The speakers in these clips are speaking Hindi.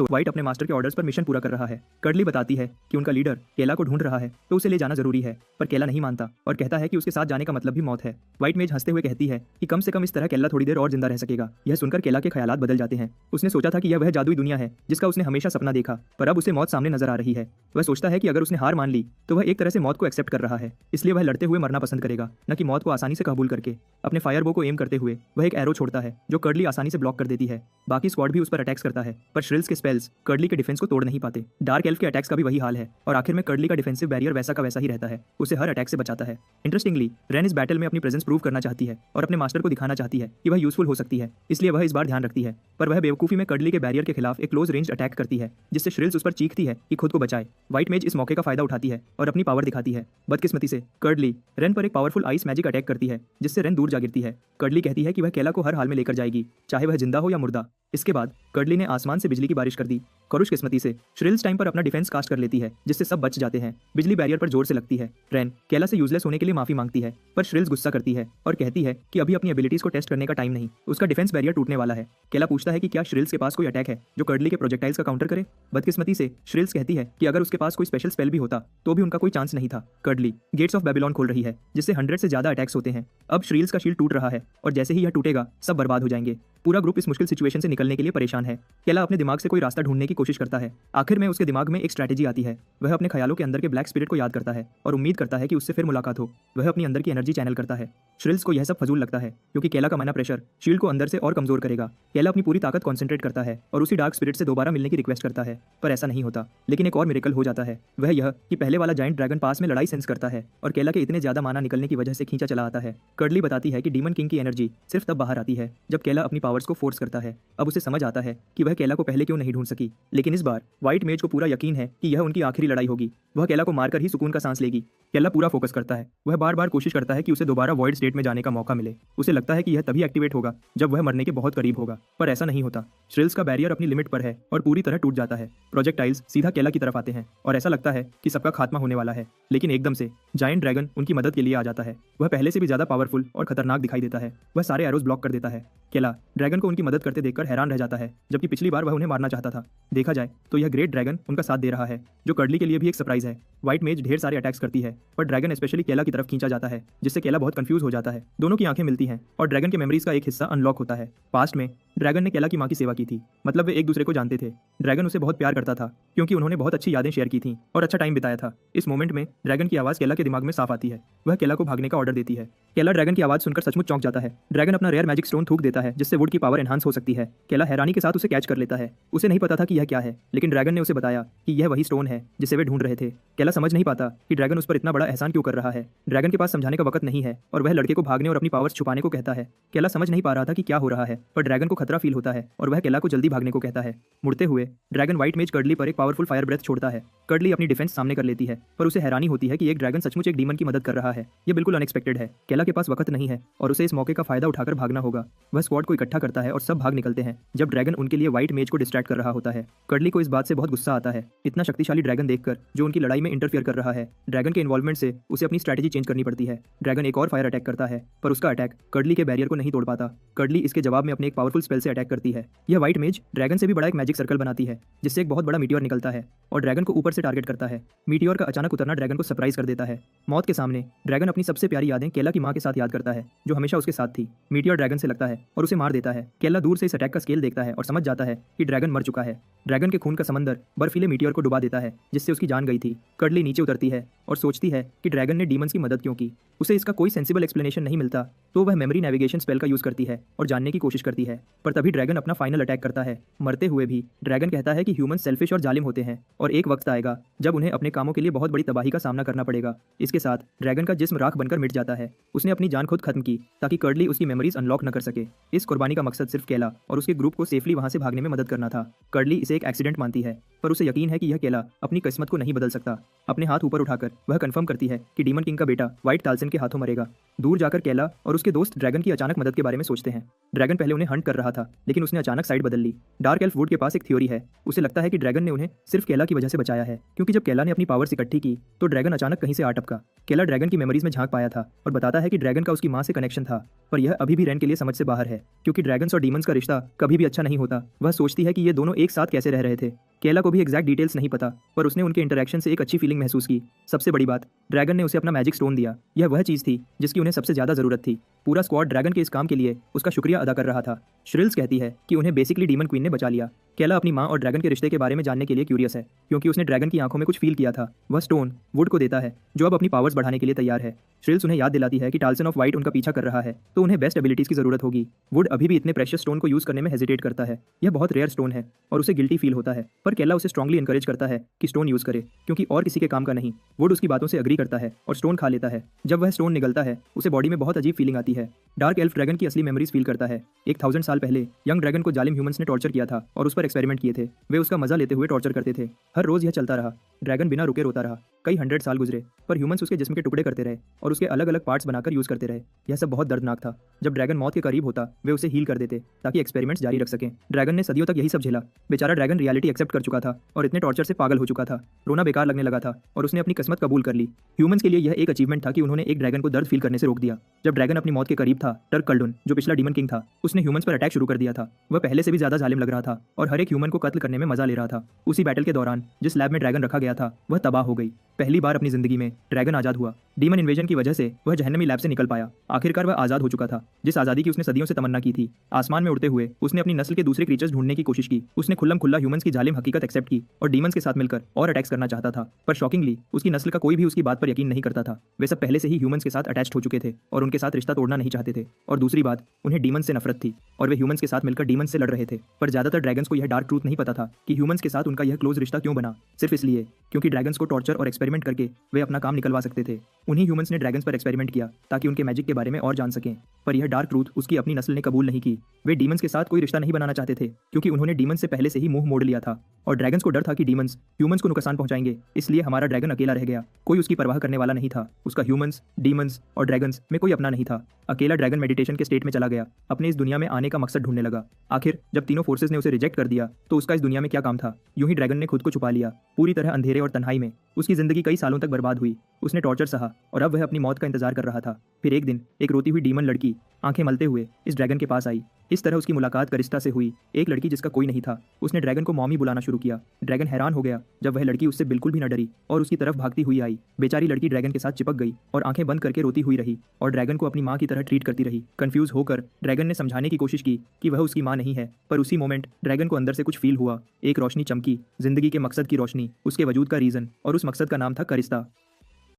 व्हाइट अपने मास्टर के ऑर्डर्स पर मिशन पूरा कर रहा है। कर्डली बताती है कि उनका लीडर केला को ढूंढ रहा है तो उसे ले जाना जरूरी है, पर केला नहीं मानता और कहता है कि उसके साथ जाने का मतलब भी मौत है। व्हाइट मेज हंसते हुए कहती है कि कम से कम इस तरह केला थोड़ी देर और जिंदा रह सकेगा। यह सुनकर केला के ख्यालात बदल जाते हैं। उसने सोचा था कि यह वह जादुई दुनिया है जिसका उसने हमेशा सपना देखा, पर अब उसे मौत सामने नजर आ रही है। वह सोचता है कि अगर उसने हार मान ली तो वह एक तरह से मौत को एक्सेप्ट कर रहा है, इसलिए वह लड़ते हुए मरना पसंद करेगा, न कि मौत को आसानी से कबूल करके। अपने फायरबो को एम करते हुए वह एक एरो छोड़ता है जो कर्डली आसानी से ब्लॉक कर देती है। बाकी स्क्वाड भी उस पर अटैक्स करता है, पर श्रिल्स के स्पेल्स कर्डली के डिफेंस को तोड़ नहीं पाते। डार्क एल्फ के अटैक्स का भी वही हाल है और आखिर में कर्डली का डिफेंसिव बैरियर वैसा का वैसा ही रहता है, उसे हर अटैक से बचाता है। इंटरेस्टिंगली रेन इस बैटल में अपनी प्रेजेंस प्रूव करना चाहती है और अपने मास्टर को दिखाना चाहती है कि वह यूजफुल हो सकती है, इसलिए वह इस बार ध्यान रखती है। पर वह बेवकूफी में कर्डली के बैरियर के खिलाफ एक क्लोज रेंज अटैक करती है, जिससे श्रिल्स उस पर चीखती है कि खुद को बचाए। व्हाइट मेज इस मौके का फायदा उठाती है और अपनी पावर दिखाती है। बदकिस्मती से कर्डली रेन पर एक पावरफुल आइस मैजिक अटैक करती है, जिससे रेन दूर जा गिरती है। कर्डली कहती है कि वह केला को हर हाल में लेकर जाएगी, चाहे वह जिंदा हो या मुर्दा। इसके बाद कर्डली ने आसमान से बिजली की बारिश कर दी। खुशकिस्मती से श्रिल्स टाइम पर अपना डिफेंस कास्ट कर लेती है, जिससे सब बच जाते हैं। बिजली बैरियर पर जोर से लगती है। रेन केला से यूजलेस होने के लिए माफी मांगती है, पर श्रिल्स गुस्सा करती है और कहती है कि अभी अपनी एबिलिटीज को टेस्ट करने का टाइम नहीं, उसका डिफेंस बैरियर टूटने वाला है। केला पूछता है कि क्या श्रिल्स के पास कोई अटैक है जो कर्डली के प्रोजेक्टाइल्स का काउंटर करे। बदकिस्मती से श्रिल्स कहती है कि अगर उसके पास कोई स्पेशल स्पेल भी होता तो भी उनका कोई चांस नहीं था। कर्डली गेट्स ऑफ बेबीलोन खोल रही है, जिससे 100 से ज्यादा अटैक्स होते हैं। अब श्रिल्स का शील्ड टूट रहा है और जैसे ही यह टूटेगा सब बर्बाद हो जाएंगे। पूरा ग्रुप इस मुश्किल सिचुएशन से निकलने के लिए परेशान है। केला अपने दिमाग से कोई रास्ता ढूंढने की कोशिश करता है। आखिर में उसके दिमाग में एक स्ट्रैटेजी आती है। वह अपने ख्यालों के अंदर के ब्लैक स्पिरिट को याद करता है और उम्मीद करता है कि उससे फिर मुलाकात हो। वह अपनी अंदर की एनर्जी चैनल करता है। श्रिल्स को यह सब फजूल लगता है क्योंकि केला का माना प्रेशर शील्ड को अंदर से और कमजोर करेगा। केला अपनी पूरी ताकत कॉन्सेंट्रेट करता है और उसी डार्क स्पिरिट से दोबारा मिलने की रिक्वेस्ट करता है, पर ऐसा नहीं होता। लेकिन एक और मिरेकल हो जाता है। वह यह कि पहले वाला जायंट ड्रैगन पास में लड़ाई सेंस करता है और केला के इतने ज्यादा माना निकलने की वजह से खींचा चला आता है। कर्डली बताती है कि डीमन किंग की एनर्जी सिर्फ तब बाहर आती है जब केला अपनी पावर्स को फोर्स करता है। अब उसे समझ आता है कि वह केला को पहले क्यों नहीं ढूंढ सकी, लेकिन इस बार व्हाइट मेज को पूरा यकीन है कि यह उनकी आखिरी लड़ाई होगी। वह केला को मारकर ही सुकून का सांस लेगी। केला पूरा फोकस करता है। वह बार बार कोशिश करता है कि उसे दोबारा वॉइड स्टेट में जाने का मौका मिले। उसे लगता है कि यह तभी एक्टिवेट होगा जब वह मरने के बहुत करीब होगा, पर ऐसा नहीं होता। श्रिल्स का बैरियर अपनी लिमिट पर है और पूरी तरह टूट जाता है। प्रोजेक्टाइल्स सीधा केला की तरफ आते हैं और ऐसा लगता है कि सबका खात्मा होने वाला है, लेकिन एकदम से जायंट ड्रैगन उनकी मदद के लिए आ जाता है। वह पहले से भी ज्यादा पावरफुल और खतरनाक दिखाई देता है। वह सारे एरोज ब्लॉक कर देता है। केला ड्रैगन को उनकी मदद करते देखकर हैरान रह जाता है, जबकि पिछली बार वह उन्हें मारना चाहता था। देखा जाए तो यह ग्रेट ड्रैगन उनका साथ दे रहा है, जो कर्डली के लिए भी एक सरप्राइज है। व्हाइट मेज ढेर सारे अटैक्स करती है, पर ड्रैगन स्पेशली केला की तरफ खींचा जाता है, जिससे केला बहुत कंफ्यूज हो जाता है। दोनों की आंखें मिलती हैं और ड्रैगन के मेमोरीज का एक हिस्सा अनलॉक होता है। पास्ट में ड्रैगन ने केला की मां की सेवा की थी, मतलब वे एक दूसरे को जानते थे। ड्रैगन उसे बहुत प्यार करता था क्योंकि उन्होंने बहुत अच्छी यादें शेयर की थी और अच्छा टाइम बिताया था। इस मोमेंट में ड्रैगन की आवाज केला के दिमाग में साफ आती है। वह केला को भागने का ऑर्डर देती है। केला ड्रैगन की आवाज सुनकर सचमुच चौंक जाता है। ड्रैगन अपना रेयर मैजिक स्टोन थूक देता है, जिससे वुड की पावर एनहांस हो सकती है। केला हैरानी के साथ उसे कैच कर लेता है। उसे नहीं पता था कि यह क्या है, लेकिन ड्रैगन ने उसे बताया कि यह वही स्टोन है जिसे वे ढूंढ रहे थे। केला समझ नहीं पाता कि ड्रैगन उस पर इतना बड़ा एहसान क्यों कर रहा है। ड्रैगन के पास समझाने का वक्त नहीं है और वह लड़के को भागने और अपनी पावर्स छुपाने को कहता है। केला समझ नहीं पा रहा था कि क्या हो रहा है, पर ड्रैगन को खतरा फील होता है और वह केला को जल्दी भागने को कहता है। मुड़ते हुए ड्रैगन व्हाइट मेज कर्डली पर एक पावरफुल फायर ब्रेथ छोड़ता है। कर्डली अपनी डिफेंस सामने कर लेती है, पर उसे हैरानी होती है कि एक ड्रैगन सचमुच एक डीमन की मदद कर रहा है। यह बिल्कुल अनएक्सपेक्टेड है। केला के पास वक्त नहीं है और उसे इस मौके का फायदा उठाकर भागना होगा। वह स्क्वाड को इकट्ठा करता है और सब भाग निकलते हैं जब ड्रैगन उनके लिए व्हाइट मेज को डिस्ट्रैक्ट कर रहा होता है। कर्डली को इस बात से बहुत गुस्सा आता है, इतना शक्तिशाली ड्रैगन देखकर जो उनकी लड़ाई में इंटरफियर कर रहा है। ड्रैगन के इन्वॉल्वमेंट से उसे अपनी स्ट्रैटेजी चेंज करनी पड़ती है। ड्रैगन एक और फायर अटैक करता है, पर उसका अटैक कर्डली के बैरियर को नहीं तोड़ पाता। कर्डली इसके जवाब में अपने एक पावरफुल स्पेल से अटैक करती है। यह व्हाइट मेज ड्रैगन से भी बड़ा एक मैजिक सर्कल बनाती है, जिससे एक बहुत बड़ा मीटियोर निकलता है और ड्रैगन को ऊपर से टारगेट करता है। मीटियोर का अचानक उतरना ड्रैगन को सरप्राइज कर देता है। मौत के सामने ड्रैगन अपनी सबसे प्यारी यादें केला की मां के साथ याद करता है, जो हमेशा उसके साथ थी। मीटियोर ड्रैगन से लगता है और उसे मार देता है। केला दूर से इस अटैक का स्केल देखता है और समझ जाता है कि ड्रैगन मर चुका है। ड्रैगन के खून का समंदर बर्फीले मीटियोर को डुबा देता है, जिससे उसकी जान गई थी। कर्डली नीचे उतरती है और सोचती है कि ड्रैगन ने डीमंस की मदद क्यों की। उसे इसका कोई सेंसिबल एक्सप्लेनेशन नहीं मिलता, तो वह मेमोरी नेविगेशन स्पेल का यूज करती है और जानने की कोशिश करती है। पर तभी ड्रैगन अपना फाइनल अटैक करता है। मरते हुए भी ड्रैगन कहता है कि ह्यूमन सेल्फिश और जालिम होते हैं और एक वक्त आएगा जब उन्हें अपने कामों के लिए बहुत बड़ी तबाही का सामना करना पड़ेगा। इसके साथ ड्रैगन का जिस्म राख बनकर मिट जाता है। उसने अपनी जान खुद खत्म की ताकि कर्डली उसकी मेमोरीज अनलॉक न कर सके। इस कुर्बानी का मकसद सिर्फ केला और उसके ग्रुप को सेफली वहां से भागने में मदद करना था। कर्डली इसे एक एक्सीडेंट मानती है, पर उसे यकीन है कि यह केला अपनी किस्मत को नहीं बदल सकता। अपने हाथ ऊपर उठाकर वह कंफर्म करती है कि डीमन किंग का बेटा व्हाइट टाल्सन के हाथों मरेगा। दूर जाकर केला और उसके दोस्त ड्रैगन की अचानक मदद के बारे में सोचते हैं। ड्रैगन पहले उन्हें हंट कर रहा था, लेकिन उसने अचानक साइड बदल ली। डार्क एल्फ वुड के पास एक थ्योरी है। उसे लगता है कि ड्रैगन ने उन्हें सिर्फ केला की वजह से बचाया है, क्योंकि जब केला ने अपनी पावर्स इकट्ठी की तो ड्रैगन अचानक कहीं से आ टपका। केला ड्रैगन की मेमोरीज में झांक पाया था और बताता है कि ड्रैगन का उसकी माँ से कनेक्शन था, पर यह अभी भी रेन के लिए समझ से बाहर है, क्योंकि ड्रैगन्स और डीमंस का रिश्ता कभी भी अच्छा नहीं होता। वह सोचती है कि ये दोनों एक साथ कैसे रह रहे थे। केला को भी एग्जैक्ट डिटेल्स नहीं पता, पर उसने उनके इंटरेक्शन से एक अच्छी फीलिंग महसूस की। सबसे बड़ी बात, ड्रैगन ने उसे अपना मैजिक स्टोन दिया। यह वह चीज थी जिसकी उन्हें सबसे ज्यादा जरूरत थी। पूरा स्क्वाड ड्रैगन के इस काम के लिए उसका शुक्रिया अदा कर रहा था। श्रिल्स कहती है कि उन्हें बेसिकली डीमन क्वीन ने बचा लिया। केला अपनी माँ और ड्रैगन के रिश्ते के बारे में जानने के लिए क्यूरियस है, क्योंकि उसने ड्रैगन की आंखों में कुछ फील किया था। वह स्टोन वुड को देता है, जो अब अपनी पावर्स बढ़ाने के लिए तैयार है। श्रिल्स उन्हें याद दिलाती है कि टाल्सन ऑफ वाइट उनका पीछा कर रहा है, तो उन्हें बेस्ट एबिलिटीज की जरूरत होगी। वुड अभी भी इतने प्रेशियस स्टोन को यूज करने में हेजिटेट करता है। यह बहुत रेयर स्टोन है और उसे गिल्टी फील होता है, पर केला उसे स्ट्रांगली एनकरेज करता है कि स्टोन यूज करे, क्योंकि और किसी के काम का नहीं। वुड उसकी बातों से अग्री करता है और स्टोन खा लेता है। जब वह स्टोन निगलता है, उसे बॉडी में बहुत अजीब फीलिंग आती है। डार्क एल्फ ड्रैगन की असली मेमोरीज फील करता है। 1000 साल पहले यंग ड्रैगन को जालिम ह्यूमंस ने टॉर्चर किया था और उस पर एक्सपेरिमेंट किए थे। वे उसका मजा लेते हुए टॉर्चर करते थे। हर रोज यह चलता रहा। ड्रैगन बिना रुके रोता रहा। कई 100 साल गुजरे, पर ह्यूमंस उसके जिस्म के टुकड़े करते रहे और उसके अलग अलग पार्ट्स बनाकर यूज करते रहे। यह सब बहुत दर्दनाक था। जब ड्रैगन मौत के करीब होता, वे उसे हील कर देते ताकि एक्सपेरिमेंट्स जारी रख सकें। ड्रैगन ने सदियों तक यही सब झेला। बेचारा ड्रैगन रियलिटी एक्सेप्ट कर चुका था और इतने टॉर्चर से पागल हो चुका था। रोना बेकार लगने लगा था और उसने अपनी किस्मत कबूल कर ली। ह्यूमंस के लिए यह एक अचीवमेंट था कि उन्होंने एक ड्रैगन को दर्द फील करने से रोक दिया। जब ड्रैगन अपनी मौत के करीब था, टर्क कल्डुन, जो पिछला डीमन किंग था, उसने ह्यूमंस पर अटैक शुरू कर दिया था। वह पहले से भी ज्यादा जालिम लग रहा था और हर एक ह्यूमन को कत्ल करने में मजा ले रहा था। उसी बैटल के दौरान जिस लैब में ड्रैगन रखा गया था, वह तबाह हो गई। पहली बार अपनी जिंदगी में ड्रैगन आजाद हुआ। डीमन इन्वेजन की वजह से वह जहन्नमी लैब से निकल पाया। आखिरकार वह आजाद हो चुका था, जिस आजादी की उसने सदियों से तमन्ना की थी। आसमान में उड़ते हुए उसने अपनी नस्ल के दूसरे क्रीचर्स ढूंढने की कोशिश की। उसने खुल्लम खुल्ला ह्यूमंस की जालिम हकीकत एक्सेप्ट की और डीमंस के साथ मिलकर और अटैक्स करना चाहता था। पर शॉकिंगली उसकी नस्ल का कोई भी उसकी बात पर यकीन नहीं करता था। वे सब पहले से ही ह्यूमंस के साथ अटैच्ड हो चुके थे और उनके साथ रिश्ता तोड़ना नहीं चाहते थे। और दूसरी बात, उन्हें डीमंस से नफरत थी और वे ह्यूमंस के साथ मिलकर डीमंस से लड़ रहे थे। पर ज्यादातर ड्रैगन्स को यह डार्क ट्रूथ नहीं पता था कि ह्यूमंस के साथ उनका यह क्लोज रिश्ता क्यों बना। सिर्फ इसलिए क्योंकि ड्रैगन्स को टॉर्चर और एक्सपेरिमेंट करके वे अपना काम निकलवा सकते थे। उन्हीं ह्यूमंस ने ड्रैगन्स पर एक्सपेरिमेंट किया ताकि उनके मैजिक के बारे में और जान सकें। पर यह डार्क ट्रूथ उसकी अपनी नस्ल ने कबूल नहीं की। वे डीमंस के साथ कोई रिश्ता नहीं बनाना चाहते थे, क्योंकि उन्होंने डीमंस से पहले से ही मुंह मोड़ लिया था और ड्रैगन्स को डर था कि डीमंस ह्यूमंस को नुकसान पहुंचाएंगे। इसलिए हमारा ड्रैगन अकेला रह गया। कोई उसकी परवाह करने वाला नहीं था। उसका ह्यूमंस, डीमंस और ड्रैगन्स में कोई अपना नहीं था। अकेला ड्रैगन मेडिटेशन के स्टेट में चला गया, अपने इस दुनिया में आने का मकसद ढूंढने लगा। आखिर जब तीनों फोर्सेस ने उसे रिजेक्ट कर दिया, तो उसका इस दुनिया में क्या काम था। यूं ही ड्रैगन ने खुद को छुपा लिया, पूरी तरह अंधेरे और तन्हाई में। उसकी जिंदगी कई सालों तक बर्बाद हुई। उसने टॉर्चर सहा और अब वह अपनी मौत का इंतजार कर रहा था। फिर एक दिन एक रोती हुई डीमन लड़की आंखें मलते हुए इस ड्रैगन के पास आई। इस तरह उसकी मुलाकात करिस्टा से हुई, एक लड़की जिसका कोई नहीं था। उसने ड्रैगन को मॉमी बुलाना शुरू किया। ड्रैगन हैरान हो गया जब वह लड़की उससे बिल्कुल भी न डरी और उसकी तरफ भागती हुई आई। बेचारी लड़की ड्रैगन के साथ चिपक गई और आंखें बंद करके रोती हुई रही और ड्रैगन को अपनी माँ की तरह ट्रीट करती रही। कंफ्यूज होकर ड्रैगन ने समझाने की कोशिश की कि वह उसकी माँ नहीं है, पर उसी मोमेंट ड्रैगन को अंदर से कुछ फील हुआ। एक रोशनी चमकी, जिंदगी के मकसद की रोशनी, उसके वजूद का रीजन, और उस मकसद का नाम था करिस्टा।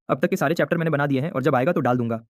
अब तक के सारे चैप्टर मैंने बना दिए हैं और जब आएगा तो डाल दूंगा।